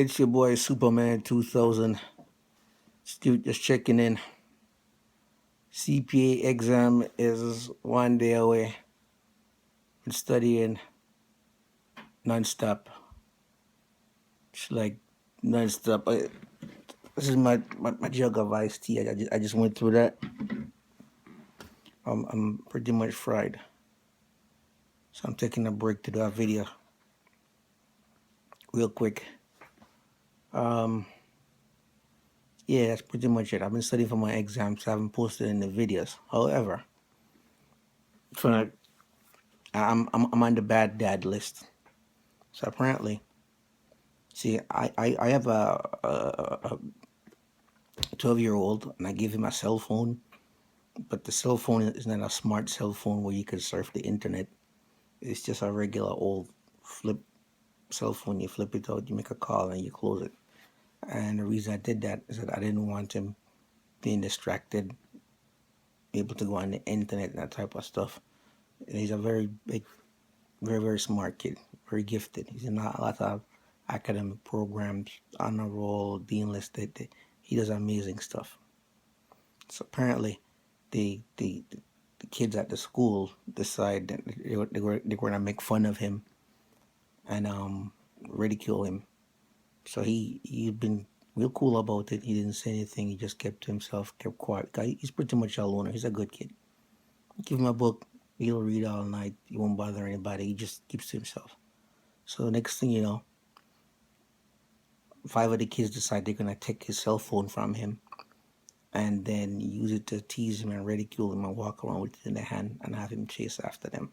It's your boy Superman 2000. Still just checking in. CPA exam is 1 day away. Been studying nonstop. It's like nonstop. This is my jug of iced tea. I just went through that. I'm pretty much fried. So I'm taking a break to do a video real quick. Um, yeah, that's pretty much it. I've been studying for my exams. So I haven't posted any videos. However, for I'm on the bad dad list. So apparently, see, I have a 12-year-old and I give him a cell phone, but the cell phone is not a smart cell phone where you can surf the internet. It's just a regular old flip cell phone. You flip it out, you make a call, and you close it. And the reason I did that is that I didn't want him being distracted, able to go on the internet and that type of stuff. And he's a very big, very smart kid, very gifted. He's in a lot of academic programs, honor roll, dean listed. He does amazing stuff. So apparently, the kids at the school decide that they were gonna make fun of him and ridicule him. So he'd been real cool about it. He didn't say anything. He just kept to himself, kept quiet. He's pretty much a loner. He's a good kid. Give him a book, he'll read all night. He won't bother anybody. He just keeps to himself. So next thing you know, 5 of the kids decide they're gonna take his cell phone from him and then use it to tease him and ridicule him and walk around with it in their hand and have him chase after them.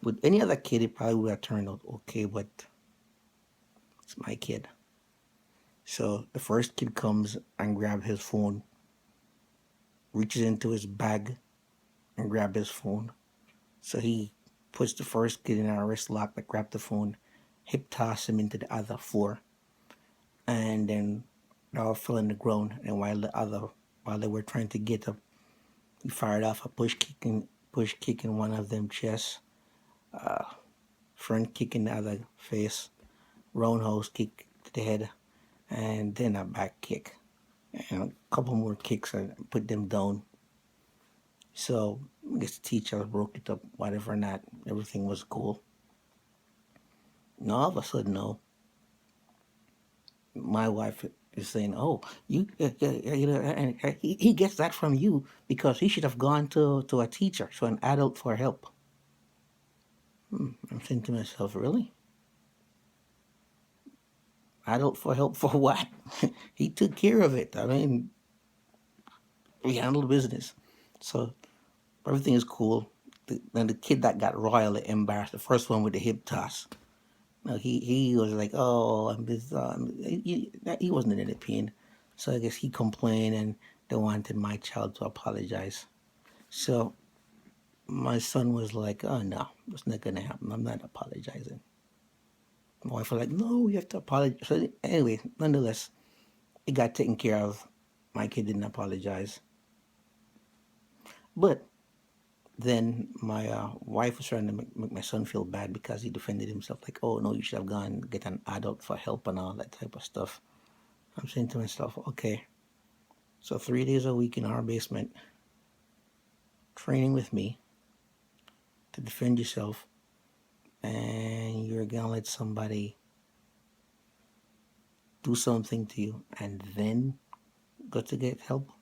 With any other kid, it probably would have turned out okay, but it's my kid. So the first kid comes and grabs his phone, reaches into his bag and grabs his phone. So he puts the first kid in a wrist lock that grabbed the phone, hip toss him into the other 4, and then they all fell on the ground. And while they were trying to get up, he fired off a push kick in one of them chest, front kick in the other face, roundhouse kick to the head, and then a back kick, and a couple more kicks and put them down. So I guess the teacher broke it up, whatever, not everything was cool. Now all of a sudden, no, my wife is saying, "Oh, and he gets that from you because he should have gone to a teacher, to an adult for help." I'm saying to myself, really? Adult for help for what? He took care of it. I mean, we handled business. So everything is cool. And the kid that got royally embarrassed, the first one with the hip toss, he was like, "Oh, he wasn't in any pain." So I guess he complained and they wanted my child to apologize. So my son was like, "Oh no, it's not gonna happen. I'm not apologizing." My wife was like, "No, you have to apologize." So anyway, nonetheless, it got taken care of. My kid didn't apologize, but then my wife was trying to make my son feel bad because he defended himself, like, "Oh no, you should have gone get an adult for help and all that type of stuff." I'm saying to myself, okay, so 3 days a week in our basement, training with me to defend yourself, and you're gonna let somebody do something to you and then go to get help?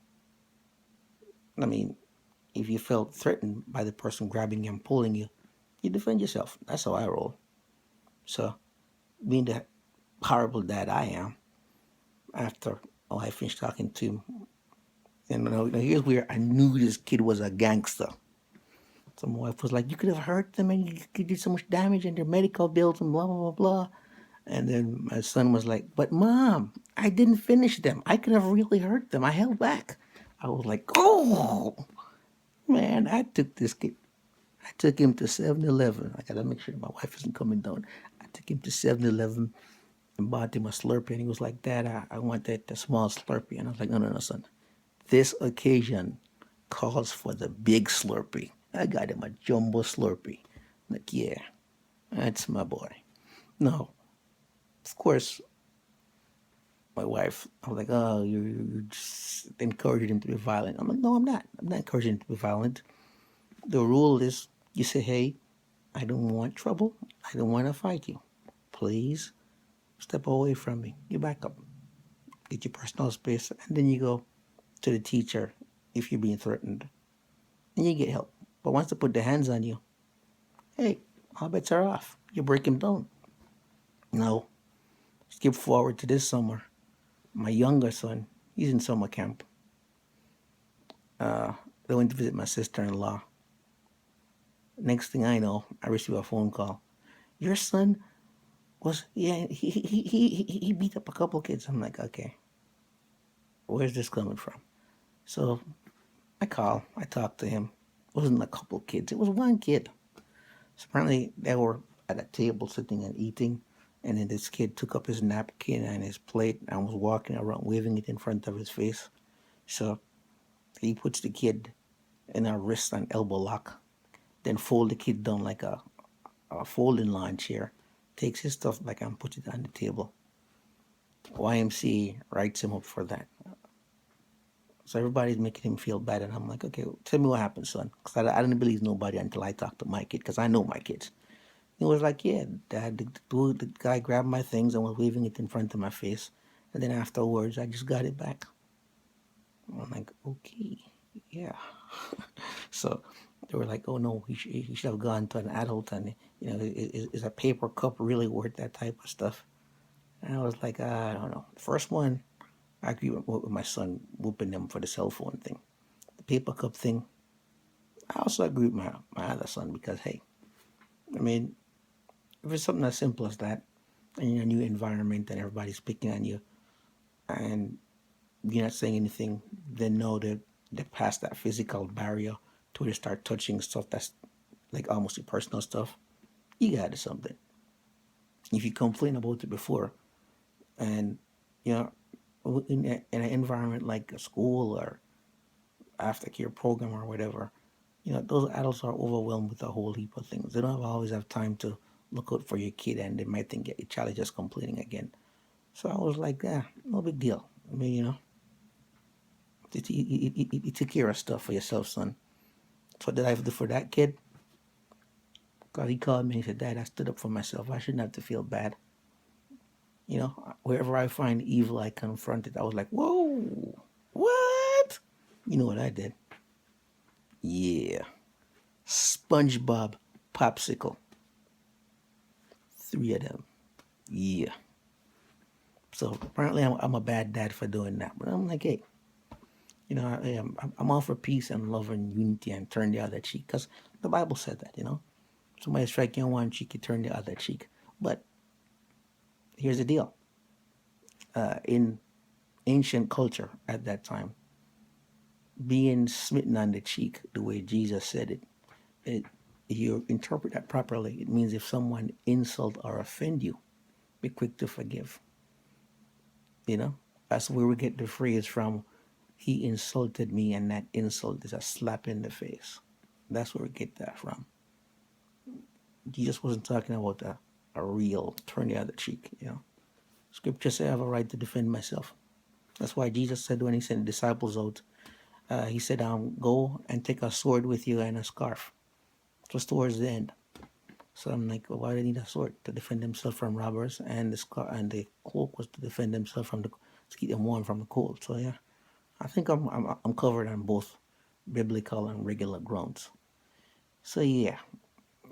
I mean, if you felt threatened by the person grabbing you and pulling you, you defend yourself. That's how I roll. So, being the horrible dad I am, after I finished talking to him, and here's where I knew this kid was a gangster. So my wife was like, "You could have hurt them and you did so much damage and their medical bills and blah, blah, blah, blah." And then my son was like, "But mom, I didn't finish them. I could have really hurt them. I held back." I was like, "Oh, man, I took this kid. I took him to 7-Eleven. I got to make sure my wife isn't coming down. I took him to 7-Eleven and bought him a Slurpee. And he was like, "Dad, I want that the small Slurpee." And I was like, "No, no, no, son. This occasion calls for the big Slurpee." I got him a jumbo Slurpee. Like, yeah, that's my boy. No, of course, my wife, I was like, oh, you're just encouraging him to be violent. I'm like, no, I'm not. I'm not encouraging him to be violent. The rule is you say, hey, I don't want trouble. I don't want to fight you. Please step away from me. You back up. Get your personal space. And then you go to the teacher if you're being threatened. And you get help. But once they put their hands on you, hey, all bets are off. You break him down. No. Skip forward to this summer. My younger son, he's in summer camp. They went to visit my sister in law. Next thing I know, I receive a phone call. Your son was, yeah, he beat up a couple kids. I'm like, okay, where's this coming from? So I talked to him. It wasn't a couple kids, it was one kid. So apparently they were at a table sitting and eating, and then this kid took up his napkin and his plate and was walking around waving it in front of his face. So he puts the kid in a wrist and elbow lock, then fold the kid down like a folding lawn chair, takes his stuff back and puts it on the table. YMCA writes him up for that. So everybody's making him feel bad, and I'm like, okay, tell me what happened, son, because I didn't believe nobody until I talked to my kid, because I know my kids. He was like, yeah, Dad, the guy grabbed my things and was waving it in front of my face, and then afterwards, I just got it back. I'm like, okay, yeah. So they were like, oh no, he should have gone to an adult, and is a paper cup really worth that type of stuff? And I was like, I don't know. First one, I agree with my son whooping them for the cell phone thing. The paper cup thing, I also agree with my other son because, hey, I mean, if it's something as simple as that, and you're in a new environment and everybody's picking on you, and you're not saying anything, then know that they pass that physical barrier to where they start touching stuff that's like almost your personal stuff. You got to do something. If you complain about it before, and you know, in an environment like a school or aftercare program or whatever, those adults are overwhelmed with a whole heap of things. They don't always have time to look out for your kid, and they might think your child is just complaining again. So I was like, yeah, no big deal. I mean, you took care of stuff for yourself, son. So what did I have to do for that kid? God, he called me and he said, Dad, I stood up for myself. I shouldn't have to feel bad. Wherever I find evil, I confront it. I was like, whoa, what? You know what I did? Yeah. SpongeBob popsicle. 3 of them. Yeah. So apparently I'm a bad dad for doing that. But I'm like, hey, I'm all for peace and love and unity and turn the other cheek. Because the Bible said that. Somebody strike you on one cheek, you turn the other cheek. But here's the deal. In ancient culture at that time, being smitten on the cheek, the way Jesus said it, if you interpret that properly, it means if someone insult or offend you, be quick to forgive. You know, that's where we get the phrase from. He insulted me, and that insult is a slap in the face. That's where we get that from. Jesus wasn't talking about a real turn the other cheek. Scripture says I have a right to defend myself. That's why Jesus said when he sent the disciples out, he said, go and take a sword with you and a scarf. It was towards the end. So I'm like, well, why do they need a sword? To defend themselves from robbers, and the cloak was to defend themselves to keep them warm from the cold. So yeah, I think I'm covered on both biblical and regular grounds. So yeah,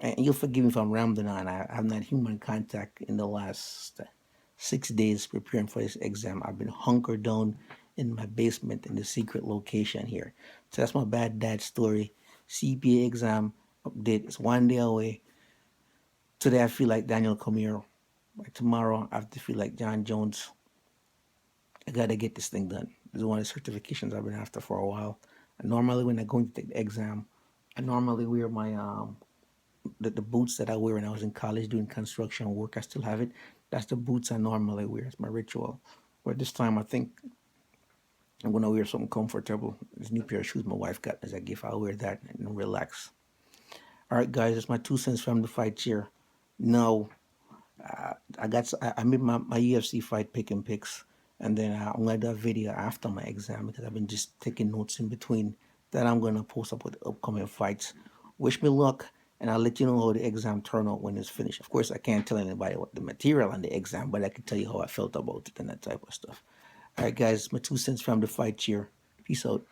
and you'll forgive me if I'm rambling on. I have not human contact in the last 6 days preparing for this exam. I've been hunkered down in my basement in the secret location here. So that's my bad dad story. CPA exam update. It's one day away. Today I feel like Daniel Camero. Like tomorrow I have to feel like John Jones. I gotta get this thing done. This is one of the certifications I've been after for a while. And normally when I'm going to take the exam, I normally wear my the boots that I wear when I was in college doing construction work. I still have it. That's the boots I normally wear. It's my ritual. But this time I think I'm gonna wear something comfortable. This new pair of shoes my wife got as a gift. I'll wear that and relax. All right, guys, it's my 2 cents from the fight chair. Now, I made my UFC fight picking picks, and then I'm gonna do a video after my exam because I've been just taking notes in between that I'm gonna post up with the upcoming fights. Wish me luck, and I'll let you know how the exam turned out when it's finished. Of course, I can't tell anybody what the material on the exam, but I can tell you how I felt about it and that type of stuff. All right, guys, my 2 cents from the fight cheer. Peace out.